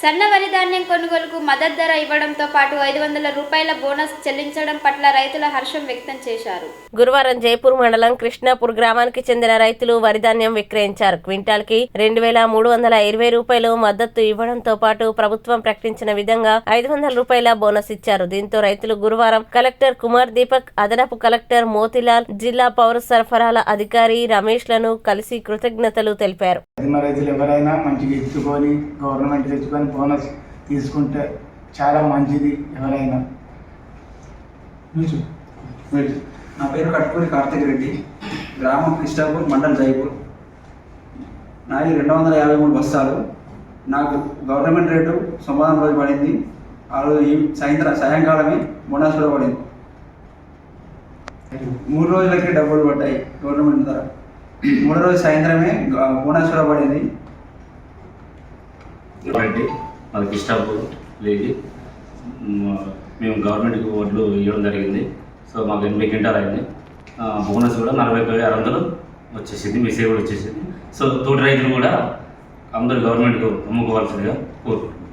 సన్న వరి ధాన్యం కొనుగోలుకు మద్దతు ధర ఇవ్వడంతో పాటు 500 రూపాయల బోనస్ చెల్లించడం పట్ల రైతుల హర్షం వ్యక్తం చేశారు. గురువారం జైపూర్ మండలం కృష్ణాపూర్ గ్రామానికి చెందిన రైతులు వరి ధాన్యం విక్రయించారు. క్వింటాల్ కి 2320 రూపాయలు మద్దతు ఇవ్వడంతో పాటు ప్రభుత్వం ప్రకటించిన విధంగా 500 రూపాయల బోనస్ ఇచ్చారు. దీంతో రైతులు గురువారం కలెక్టర్ కుమార్ దీపక్, అదనపు కలెక్టర్ మోతిలాల్, జిల్లా పౌర సరఫరాల అధికారి రమేష్ లను కలిసి కృతజ్ఞతలు తెలిపారు. రైతులు ఎవరైనా మంచిగా ఎత్తుకొని గవర్నమెంట్ తెచ్చుకొని బోనస్ తీసుకుంటే చాలా మంచిది. ఎవరైనా నా పేరు కట్కూరి కార్తిక్ రెడ్డి, గ్రామం కృష్ణాపూర్, మండల్ జైపూర్. నాది 253 బస్తాలు. నాకు గవర్నమెంట్ రేటు సోమవారం రోజు పడింది. ఆ రోజు సాయంకాలమే బోనస్ కూడా పడింది. 3 రోజులకి డబ్బులు పడ్డాయి గవర్నమెంట్ ద్వారా. 3వ రోజు సాయంత్రమే బోనస్ కూడా పడింది. అది కృష్ణాపూర్ లేదు, మేము గవర్నమెంట్కి ఓట్లు ఇవ్వడం జరిగింది. సో మాకు 80 క్వింటాలు అయింది. బోనస్ కూడా 40,600 వచ్చేసింది, మెసేజ్ కూడా వచ్చేసింది. సో తోటి రైతులు కూడా అందరూ గవర్నమెంట్కు అమ్ముకోవాల్సిందిగా కోరుకుంటున్నాం.